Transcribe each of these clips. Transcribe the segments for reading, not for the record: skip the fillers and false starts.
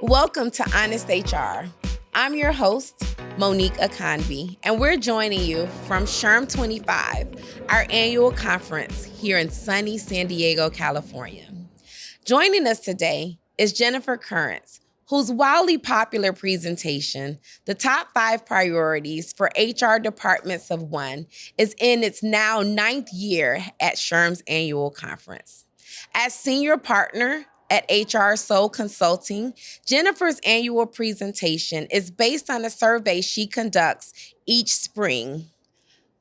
Welcome to Honest HR. I'm your host, Monique Akanbi, and we're joining you from SHRM-25, our annual conference here in sunny San Diego, California. Joining us today is Jennifer Currence, whose wildly popular presentation, The Top 5 Priorities for HR Departments of One, is in its now 9th year at SHRM's annual conference. As senior partner at HR Soul Consulting, Jennifer's annual presentation is based on a survey she conducts each spring.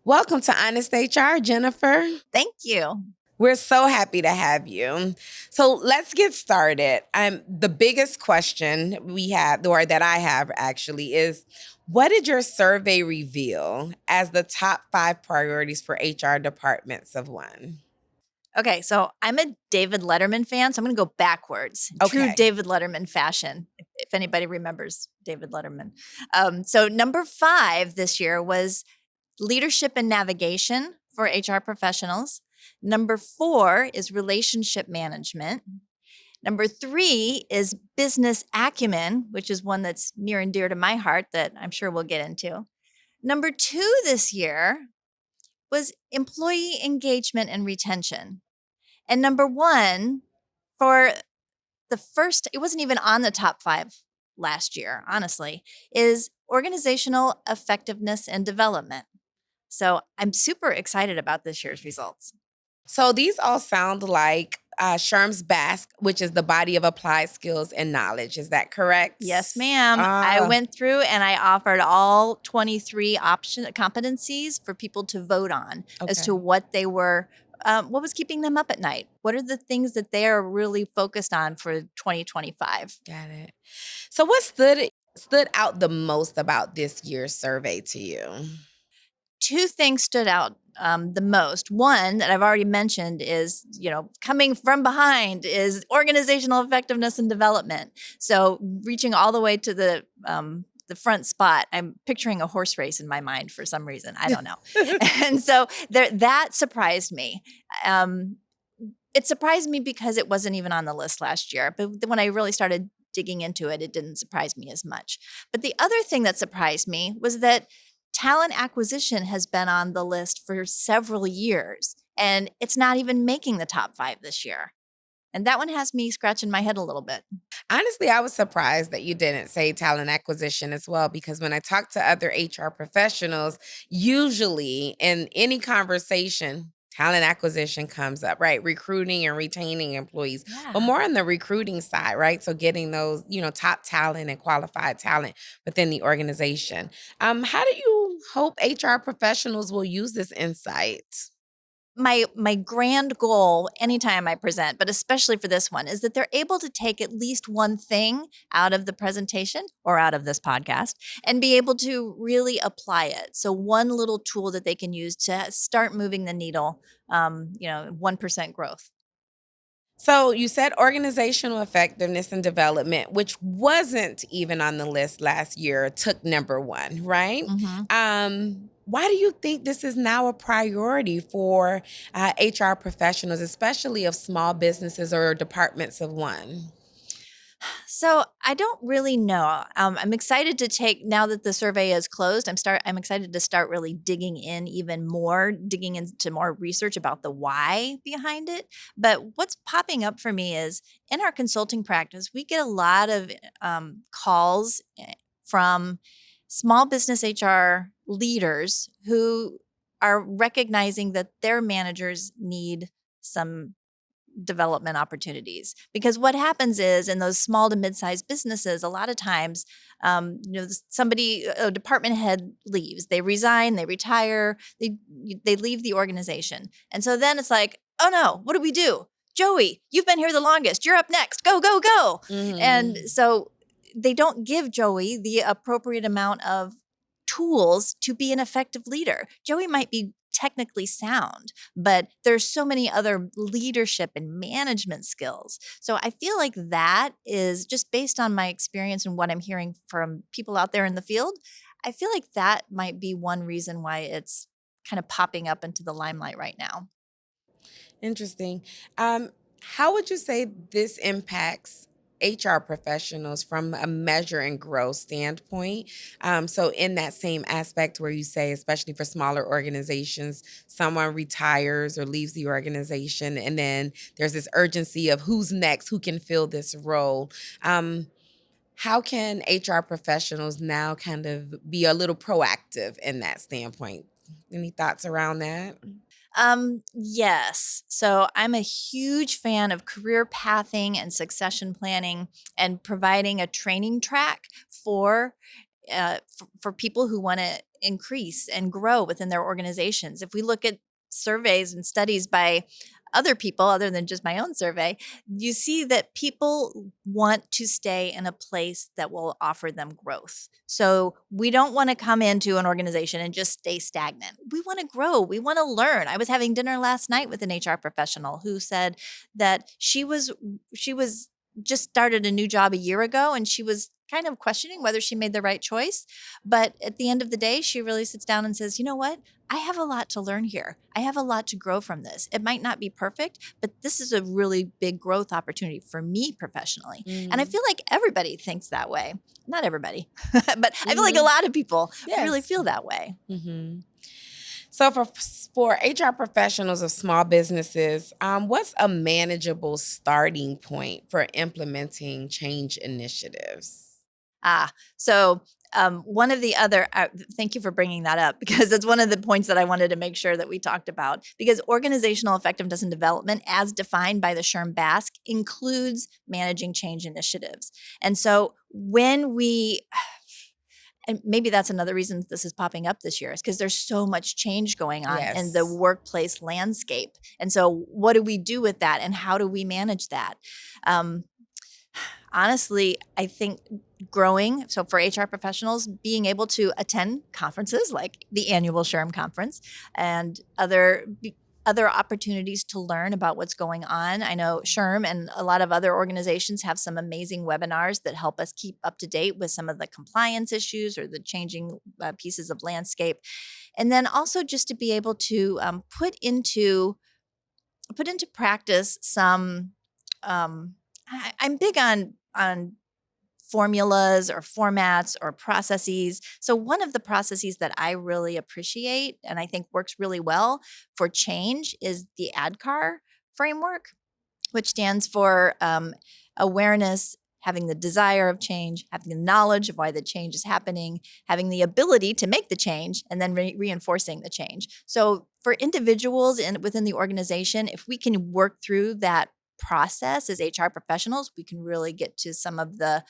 Welcome to Honest HR, Jennifer. Thank you. We're so happy to have you. So let's get started. The biggest question we have, or that I have actually, is what did your survey reveal as the top 5 priorities for HR departments of one? Okay, so I'm a David Letterman fan, so I'm going to go backwards. True Okay. David Letterman fashion, if anybody remembers David Letterman. So number 5 this year was leadership and navigation for HR professionals. Number 4 is relationship management. Number 3 is business acumen, which is one that's near and dear to my heart that I'm sure we'll get into. Number 2 this year was employee engagement and retention. And number 1, for the first, it wasn't even on the top 5 last year, honestly, is organizational effectiveness and development. So I'm super excited about this year's results. So these all sound like SHRM's BASC, which is the body of applied skills and knowledge. Is that correct? Yes, ma'am. I went through and I offered all 23 competencies for people to vote on as to what they were. What was keeping them up at night? What are the things that they are really focused on for 2025? Got it. So what stood out the most about this year's survey to you? 2 things stood out the most. One that I've already mentioned is, coming from behind is organizational effectiveness and development. So reaching all the way to the front spot. I'm picturing a horse race in my mind for some reason. I don't know. And so that surprised me. It surprised me because it wasn't even on the list last year. But when I really started digging into it, it didn't surprise me as much. But the other thing that surprised me was that talent acquisition has been on the list for several years, and it's not even making the top 5 this year. And that one has me scratching my head a little bit. Honestly, I was surprised that you didn't say talent acquisition as well, because when I talk to other HR professionals, usually in any conversation, talent acquisition comes up, right? Recruiting and retaining employees, but more on the recruiting side, right? So getting those, top talent and qualified talent within the organization. How do you hope HR professionals will use this insight? My grand goal anytime I present, but especially for this one, is that they're able to take at least one thing out of the presentation or out of this podcast and be able to really apply it. So one little tool that they can use to start moving the needle, 1% growth. So you said organizational effectiveness and development, which wasn't even on the list last year, took number 1, right? Why do you think this is now a priority for HR professionals, especially of small businesses or departments of one? So I don't really know. I'm excited to now that the survey is closed. I'm excited to start really digging into more research about the why behind it. But what's popping up for me is in our consulting practice, we get a lot of calls from small business HR leaders who are recognizing that their managers need some development opportunities. Because what happens is in those small to mid-sized businesses, a lot of times, a department head leaves, they resign, they retire, they leave the organization. And so then it's like, oh no, what do we do? Joey, you've been here the longest. You're up next. Go, go, go. And so they don't give Joey the appropriate amount of tools to be an effective leader. Joey might be technically sound, but there's so many other leadership and management skills. So I feel like that is just based on my experience and what I'm hearing from people out there in the field. I feel like that might be one reason why it's kind of popping up into the limelight right now. Interesting. How would you say this impacts HR professionals from a measure and growth standpoint. So, in that same aspect where you say, especially for smaller organizations, someone retires or leaves the organization, and then there's this urgency of who's next, who can fill this role. Um, how can HR professionals now kind of be a little proactive in that standpoint? Any thoughts around that? Yes. So I'm a huge fan of career pathing and succession planning and providing a training track for for people who want to increase and grow within their organizations. If we look at surveys and studies by other people, other than just my own survey, you see that people want to stay in a place that will offer them growth. So we don't want to come into an organization and just stay stagnant. We want to grow. We want to learn. I was having dinner last night with an HR professional who said that she was just started a new job a year ago and she was kind of questioning whether she made the right choice. But at the end of the day, she really sits down and says, you know what? I have a lot to learn here. I have a lot to grow from this. It might not be perfect, but this is a really big growth opportunity for me professionally. And I Mm, feel like everybody thinks that way. Not everybody, but I feel like a mhm. lot of people really Yes. feel that way. Hmm. So for HR professionals of small businesses, what's a manageable starting point for implementing change initiatives? So one of the other, thank you for bringing that up because it's one of the points that I wanted to make sure that we talked about. Because organizational effectiveness and development, as defined by the SHRM-CP, includes managing change initiatives. And so when we, and maybe that's another reason this is popping up this year, is because there's so much change going on in the Yes. workplace landscape. And so, what do we do with that, and how do we manage that? Um, Honestly, I think growing, so for HR professionals, being able to attend conferences like the annual SHRM conference and other opportunities to learn about what's going on. I know SHRM and a lot of other organizations have some amazing webinars that help us keep up to date with some of the compliance issues or the changing pieces of landscape. And then also just to be able to put into practice some I'm big on formulas or formats or processes. So one of the processes that I really appreciate and I think works really well for change is the ADKAR framework, which stands for awareness, having the desire of change, having the knowledge of why the change is happening, having the ability to make the change, and then reinforcing the change. So for individuals within the organization, if we can work through that process as HR professionals, we can really get to some of the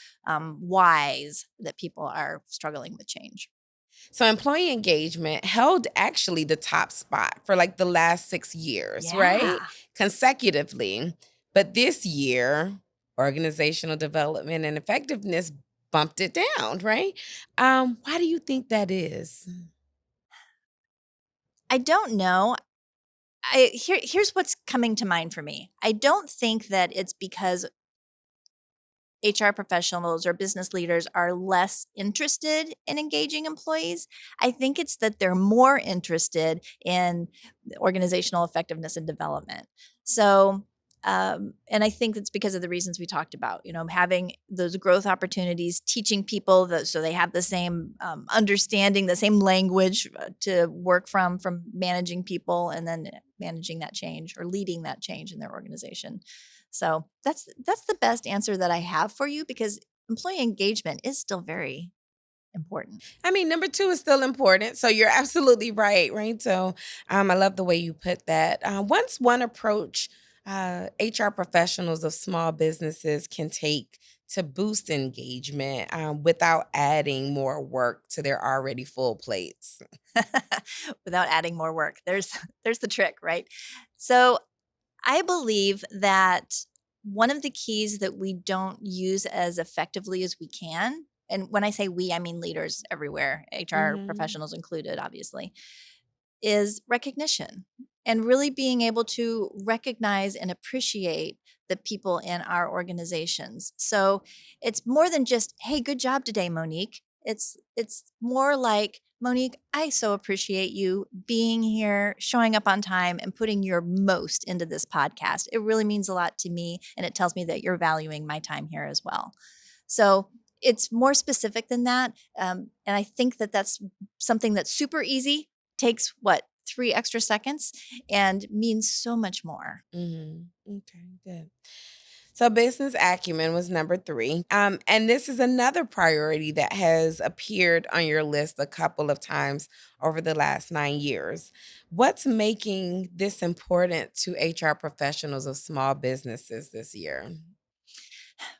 whys that people are struggling with change. So employee engagement held actually the top spot for like the last 6 years, right? Yeah. Consecutively. But this year, organizational development and effectiveness bumped it down, right? Why do you think that is? I don't know. Here's what's coming to mind for me. I don't think that it's because HR professionals or business leaders are less interested in engaging employees. I think it's that they're more interested in organizational effectiveness and development. So, and I think it's because of the reasons we talked about, having those growth opportunities, teaching people that so they have the same understanding, the same language to work from managing people and then managing that change or leading that change in their organization. So that's the best answer that I have for you because employee engagement is still very important. I mean, number two is still important. So you're absolutely right, right? So I love the way you put that. What's one approach HR professionals of small businesses can take to boost engagement without adding more work to their already full plates? Without adding more work. There's the trick, right? So I believe that one of the keys that we don't use as effectively as we can, and when I say we, I mean leaders everywhere, HR Hmm. professionals included, obviously, is recognition and really being able to recognize and appreciate the people in our organizations. So it's more than just, hey, good job today, Monique. It's more like, Monique, I so appreciate you being here, showing up on time, and putting your most into this podcast. It really means a lot to me, and it tells me that you're valuing my time here as well. So it's more specific than that. And I think that that's something that's super easy, takes 3 extra seconds, and means so much more. Okay, good. So business acumen was number 3. And this is another priority that has appeared on your list a couple of times over the last 9 years. What's making this important to HR professionals of small businesses this year?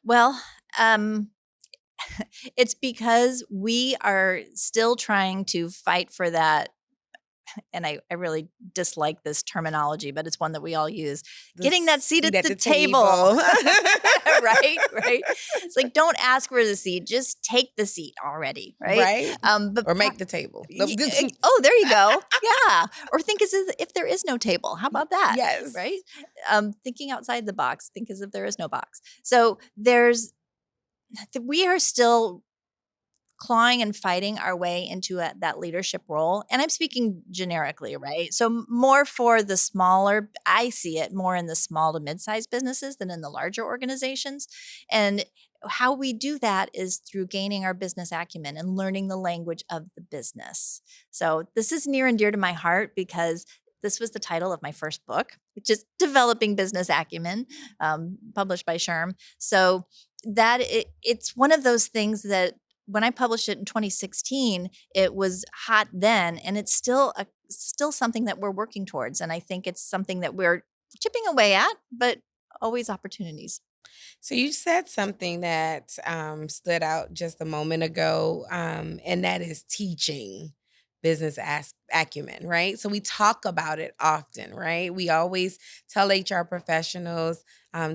Well, it's because we are still trying to fight for that. And I really dislike this terminology, but it's one that we all use. The Getting that seat at the table. table. Right. It's like, don't ask for the seat, just take the seat already. Right. Right? Or make the table. Oh, there you go. Yeah. Or think as if there is no table. How about that? Yes. Right. Thinking outside the box, think as if there is no box. So we are still clawing and fighting our way into that leadership role. And I'm speaking generically, right? So more for the smaller, I see it more in the small to mid-sized businesses than in the larger organizations. And how we do that is through gaining our business acumen and learning the language of the business. So this is near and dear to my heart because this was the title of my first book, which is Developing Business Acumen, published by SHRM. So it's one of those things that when I published it in 2016, it was hot then, and it's still something that we're working towards. And I think it's something that we're chipping away at, but always opportunities. So you said something that stood out just a moment ago, and that is teaching business acumen, right? So we talk about it often, right? We always tell HR professionals,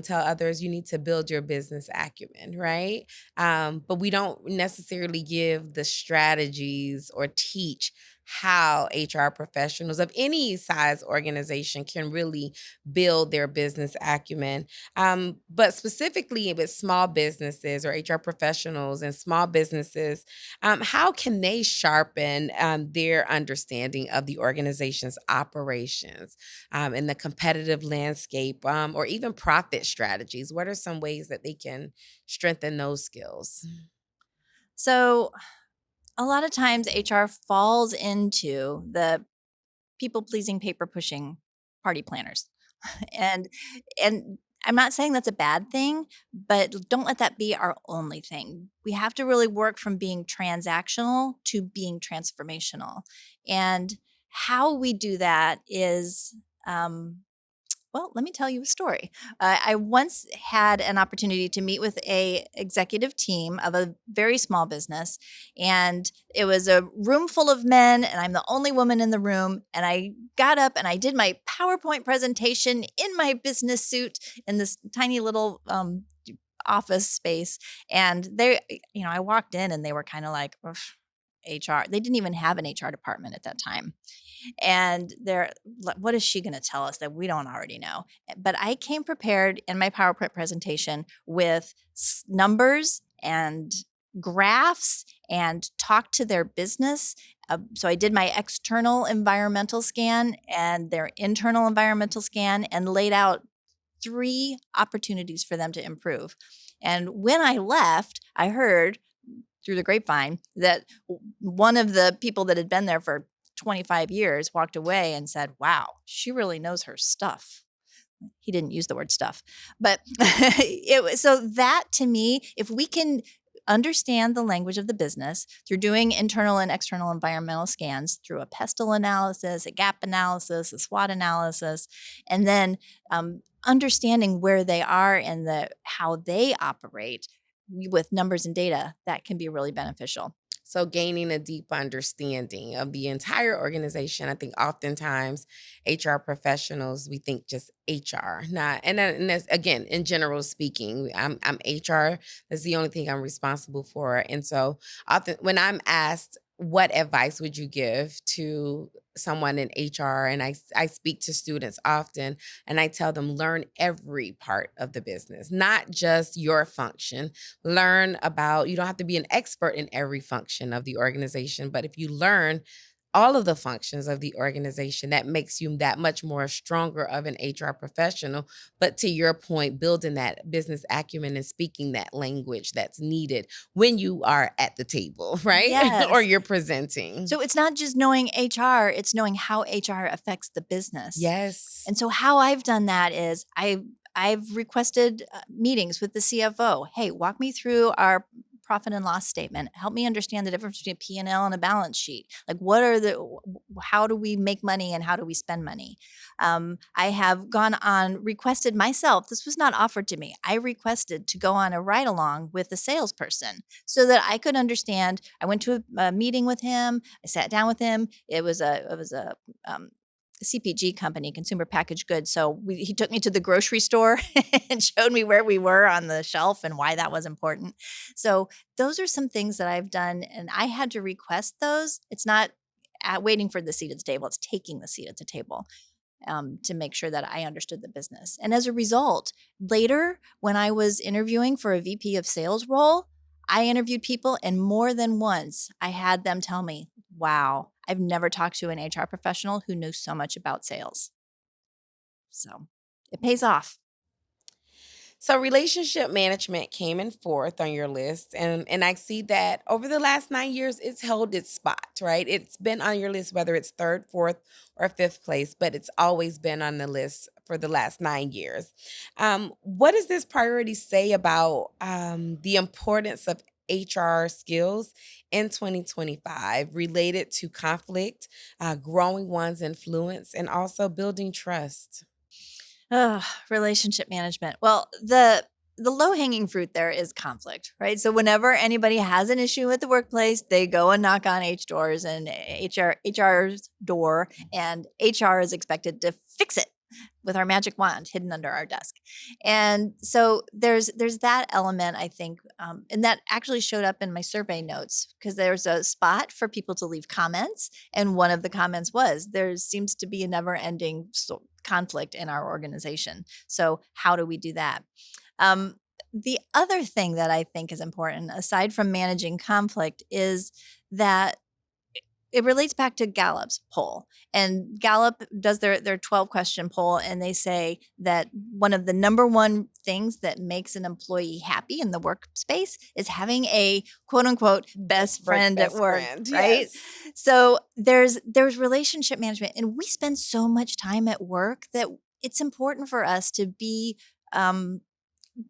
tell others, you need to build your business acumen, right? But we don't necessarily give the strategies or teach how HR professionals of any size organization can really build their business acumen. But specifically with small businesses or HR professionals and small businesses, how can they sharpen their understanding of the organization's operations and the competitive landscape or even profit strategies? What are some ways that they can strengthen those skills? So a lot of times HR falls into the people pleasing, paper pushing party planners. and I'm not saying that's a bad thing, but don't let that be our only thing. We have to really work from being transactional to being transformational. And how we do that is well, let me tell you a story. I once had an opportunity to meet with a executive team of a very small business, and it was a room full of men, and I'm the only woman in the room. And I got up and I did my PowerPoint presentation in my business suit in this tiny little office space. And I walked in and they were kind of like, HR. They didn't even have an HR department at that time. And they're like, what is she going to tell us that we don't already know? But I came prepared in my PowerPoint presentation with numbers and graphs and talked to their business. So I did my external environmental scan and their internal environmental scan and laid out 3 opportunities for them to improve. And when I left, I heard through the grapevine that one of the people that had been there for 25 years walked away and said, wow, she really knows her stuff. He didn't use the word stuff, but so that to me, if we can understand the language of the business through doing internal and external environmental scans through a pestle analysis, a gap analysis, a SWOT analysis, and then understanding where they are and how they operate with numbers and data, that can be really beneficial. So gaining a deep understanding of the entire organization. I think oftentimes HR professionals, we think just HR, not, and that's, again, in general speaking, I'm HR. That's the only thing I'm responsible for. And so often when I'm asked, what advice would you give to someone in HR? And I speak to students often, and I tell them, learn every part of the business, not just your function. Learn about, you don't have to be an expert in every function of the organization, but if you learn all of the functions of the organization, that makes you that much more stronger of an HR professional. But to your point, building that business acumen and speaking that language that's needed when you are at the table, right? Or Yes. you're presenting. So it's not just knowing HR, it's knowing how HR affects the business. Yes. And so how I've done that is I've requested meetings with the CFO. Hey, walk me through our profit and loss statement. Help me understand the difference between a P&L and a balance sheet. Like how do we make money and how do we spend money? I have gone on, requested myself, this was not offered to me. I requested to go on a ride along with the salesperson so that I could understand. I went to a meeting with him. I sat down with him. It was a CPG company, consumer packaged goods. So he took me to the grocery store and showed me where we were on the shelf and why that was important. So those are some things that I've done, and I had to request those. It's not waiting for the seat at the table; it's taking the seat at the table. To make sure that I understood the business. And as a result, later when I was interviewing for a VP of sales role, I interviewed people, and more than once I had them tell me, wow, I've never talked to an HR professional who knows so much about sales. So it pays off. So relationship management came in fourth on your list, and I see that over the last 9 years, it's held its spot, right? It's been on your list, whether it's third, fourth, or fifth place, but it's always been on the list for the last 9 years. What does this priority say about the importance of HR skills in 2025 related to conflict, growing one's influence, and also building trust? Relationship management. Well, the low-hanging fruit there is conflict, right? So whenever anybody has an issue with the workplace, they go and knock on HR's door, and HR is expected to fix it with our magic wand hidden under our desk. And so there's that element, I think, and that actually showed up in my survey notes because there's a spot for people to leave comments, and one of the comments was there seems to be a never-ending conflict in our organization. So how do we do that? The other thing that I think is important, aside from managing conflict, is that it relates back to Gallup's poll. And Gallup does their 12-question poll, and they say that one of the number one things that makes an employee happy in the workspace is having a quote unquote best friend at work, right? Yes. So there's relationship management, and we spend so much time at work that it's important for us to be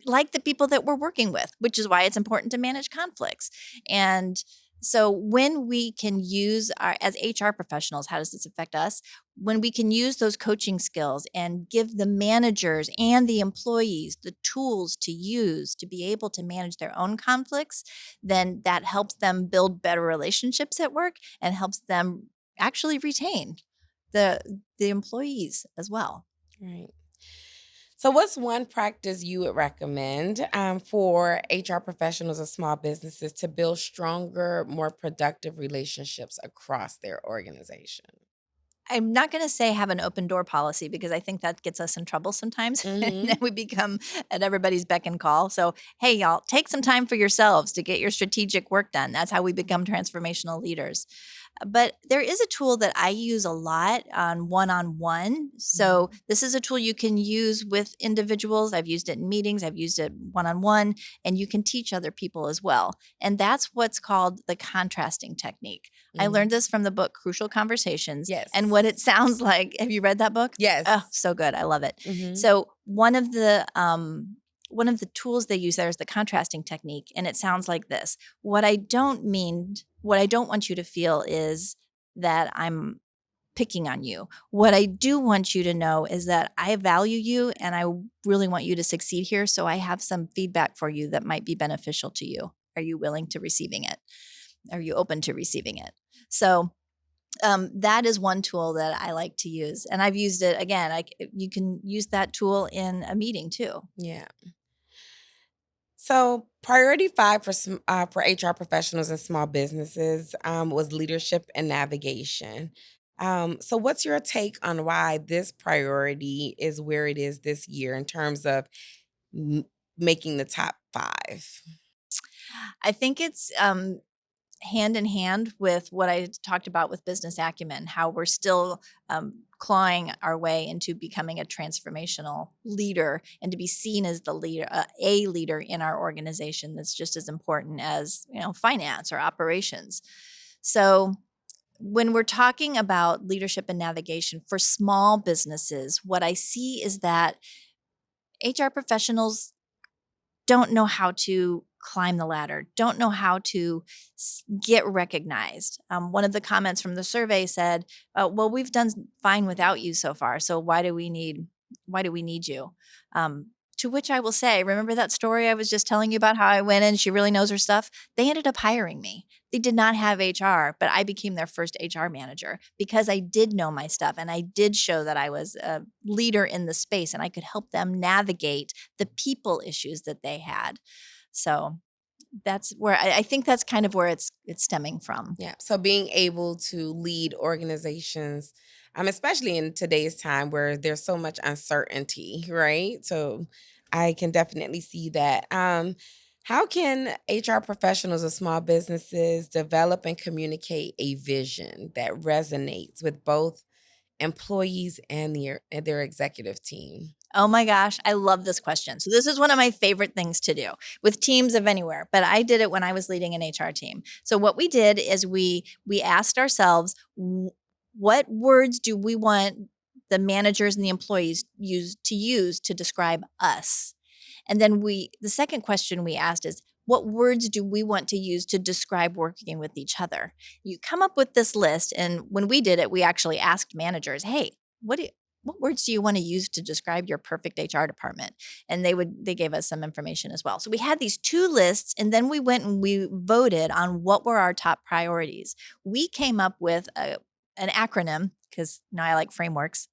like the people that we're working with, which is why it's important to manage conflicts. And so when we can use as HR professionals, how does this affect us? When we can use those coaching skills and give the managers and the employees the tools to use to be able to manage their own conflicts, then that helps them build better relationships at work and helps them actually retain the employees as well. Right. So, what's one practice you would recommend for HR professionals or small businesses to build stronger, more productive relationships across their organization? I'm not going to say have an open door policy because I think that gets us in trouble sometimes. And then we become at everybody's beck and call. So, hey, y'all, take some time for yourselves to get your strategic work done. That's how we become transformational leaders. But there is a tool that I use a lot on one-on-one. So this is a tool you can use with individuals. I've used it in meetings. I've used it one-on-one, and you can teach other people as well. And that's what's called the contrasting technique. I learned this from the book Crucial Conversations. Yes. And what it sounds like, have you read that book? Yes. Oh, so good. I love it. So one of the tools they use there is the contrasting technique, and it sounds like this. What I don't want you to feel is that I'm picking on you. What I do want you to know is that I value you and I really want you to succeed here. So I have some feedback for you that might be beneficial to you. Are you willing to receiving it? Are you open to receiving it? So that is one tool that I like to use. And I've used it again. You can use that tool in a meeting too. Yeah. So, priority five for HR professionals and small businesses was leadership and navigation. So, what's your take on why this priority is where it is this year in terms of m- making the top five? I think it's hand in hand with what I talked about with business acumen, how we're still clawing our way into becoming a transformational leader and to be seen as the leader, a leader in our organization that's just as important as, finance or operations. So when we're talking about leadership and navigation for small businesses, what I see is that HR professionals don't know how to climb the ladder, don't know how to get recognized. One of the comments from the survey said, "Well, we've done fine without you so far. So why do we need you?" To which I will say, remember that story I was just telling you about how I went in? She really knows her stuff. They ended up hiring me. They did not have HR, but I became their first HR manager because I did know my stuff and I did show that I was a leader in the space and I could help them navigate the people issues that they had. So that's where I think that's kind of where it's stemming from. Yeah. So being able to lead organizations, especially in today's time where there's so much uncertainty, right? So I can definitely see that. How can HR professionals or small businesses develop and communicate a vision that resonates with both employees and their executive team? Oh my gosh, I love this question. So this is one of my favorite things to do with teams of anywhere, but I did it when I was leading an HR team. So what we did is we asked ourselves, what words do we want the managers and the employees use to describe us? And then the second question we asked is, what words do we want to use to describe working with each other? You come up with this list. And when we did it, we actually asked managers, hey, what words do you want to use to describe your perfect HR department? And they gave us some information as well. So we had these two lists, and then we went and we voted on what were our top priorities. We came up with an acronym because I like frameworks.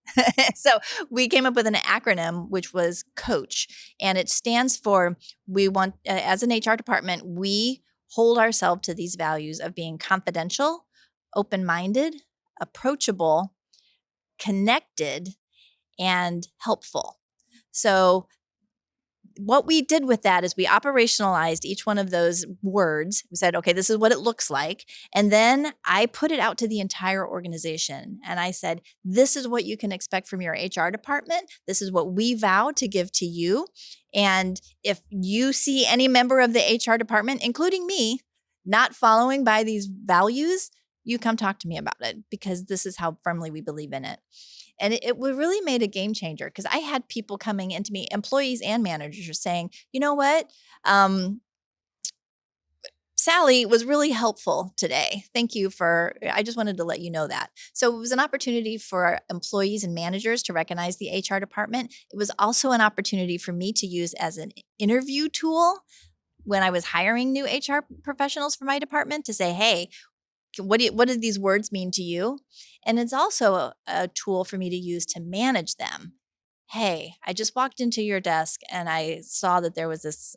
So we came up with an acronym which was COACH, and it stands for we want as an HR department, we hold ourselves to these values of being confidential, open-minded, approachable, connected, and helpful. So what we did with that is we operationalized each one of those words. We said, okay, this is what it looks like. And then I put it out to the entire organization. And I said, this is what you can expect from your HR department. This is what we vow to give to you. And if you see any member of the HR department, including me, not following by these values, you come talk to me about it because this is how firmly we believe in it. And it really made a game changer because I had people coming into me, employees and managers, saying, you know what? Sally was really helpful today. Thank you I just wanted to let you know that. So it was an opportunity for our employees and managers to recognize the HR department. It was also an opportunity for me to use as an interview tool when I was hiring new HR professionals for my department to say, hey, what do these words mean to you? And it's also a tool for me to use to manage them. Hey, I just walked into your desk and I saw that there was this,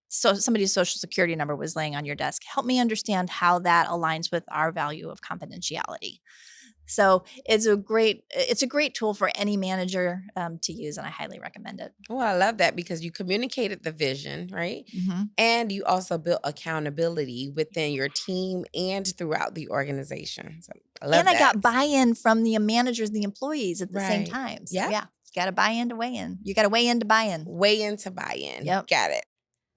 so somebody's social security number was laying on your desk. Help me understand how that aligns with our value of confidentiality. So it's a great tool for any manager to use, and I highly recommend it. Oh, I love that because you communicated the vision, right? Mhm. And you also built accountability within your team and throughout the organization. So I And love I that. got buy-in from the managers and the employees at the same Right. time. So Yep. yeah, you got to buy in to weigh in. You got to weigh in to buy in. Way into buy-in. Yep. Got it.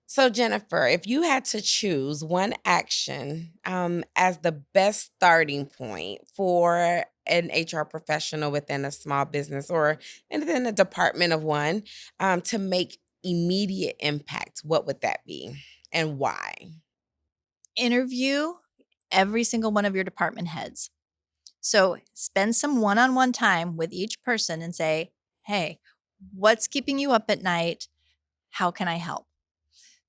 So, Jennifer, if you had to choose one action as the best starting point for an HR professional within a small business or within a department of one to make immediate impact, what would that be and why? Interview every single one of your department heads. So spend some one-on-one time with each person and say, hey, what's keeping you up at night? How can I help?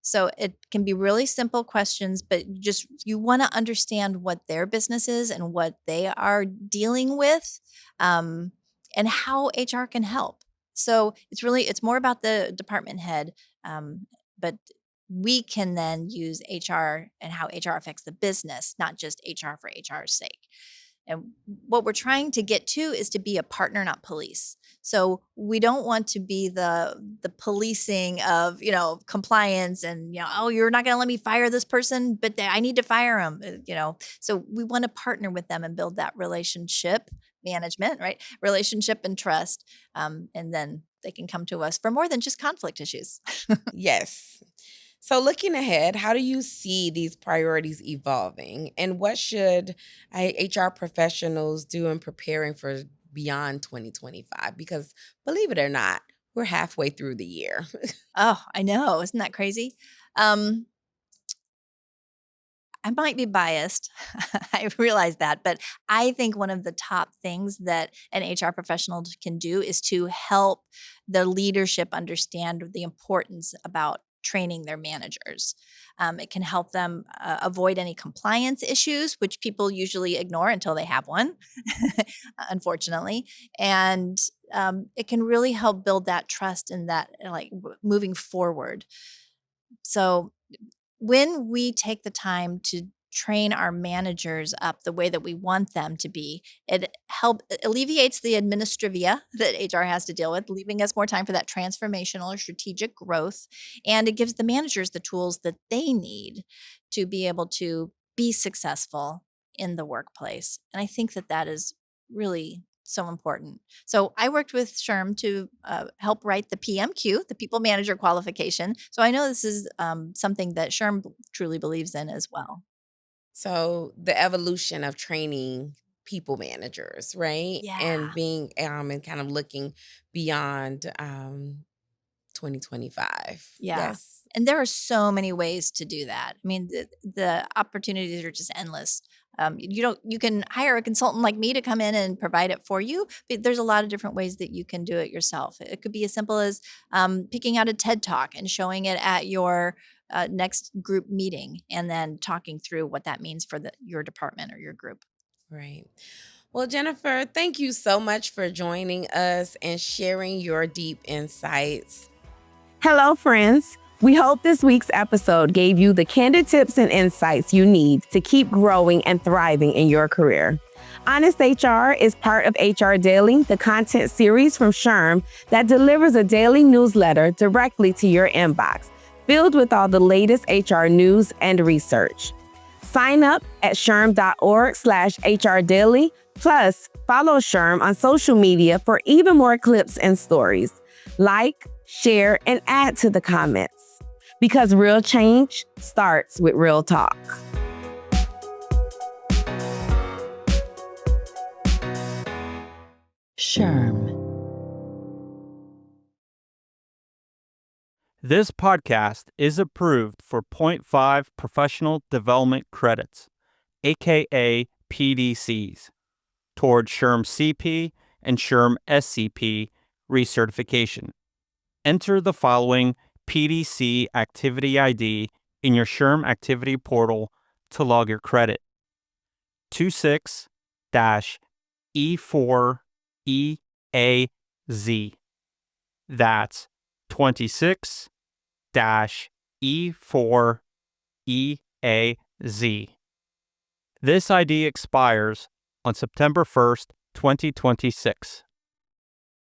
So it can be really simple questions, but just you want to understand what their business is and what they are dealing with, um, and how HR can help. So it's more about the department head, but we can then use HR and how HR affects the business, not just HR for HR's sake. And what we're trying to get to is to be a partner, not police. So we don't want to be the policing of, compliance and, oh, you're not going to let me fire this person, but I need to fire them, So we want to partner with them and build that relationship management, right? Relationship and trust. And then they can come to us for more than just conflict issues. Yes. So, looking ahead, how do you see these priorities evolving? And what should HR professionals do in preparing for beyond 2025? Because believe it or not, we're halfway through the year. Oh, I know. Isn't that crazy? Um, I might be biased. I realize that, but I think one of the top things that an HR professional can do is to help the leadership understand the importance about training their managers. It can help them avoid any compliance issues, which people usually ignore until they have one, unfortunately. And it can really help build that trust and that moving forward. So when we take the time to train our managers up the way that we want them to be, it alleviates the administrivia that HR has to deal with, leaving us more time for that transformational or strategic growth. And it gives the managers the tools that they need to be able to be successful in the workplace. And I think that that is really so important. So I worked with SHRM to help write the PMQ, the People Manager Qualification. So I know this is something that SHRM truly believes in as well. So, the evolution of training people managers, right? Yeah. And being and kind of looking beyond 2025. Yeah. Yes. And there are so many ways to do that. I mean, the opportunities are just endless. You can hire a consultant like me to come in and provide it for you, but there's a lot of different ways that you can do it yourself. It could be as simple as picking out a TED Talk and showing it at your next group meeting, and then talking through what that means for your department or your group. Right. Well, Jennifer, thank you so much for joining us and sharing your deep insights. Hello, friends. We hope this week's episode gave you the candid tips and insights you need to keep growing and thriving in your career. Honest HR is part of HR Daily, the content series from SHRM that delivers a daily newsletter directly to your inbox, filled with all the latest HR news and research. Sign up at shrm.org/HR Daily. Plus, follow SHRM on social media for even more clips and stories. Like, share, and add to the comments. Because real change starts with real talk. SHRM. This podcast is approved for 0.5 professional development credits, aka PDCs, toward SHRM-CP and SHRM-SCP recertification. Enter the following PDC activity ID in your SHRM activity portal to log your credit. 26-E4EAZ. That's 26-E4EAZ. This ID expires on September 1st, 2026.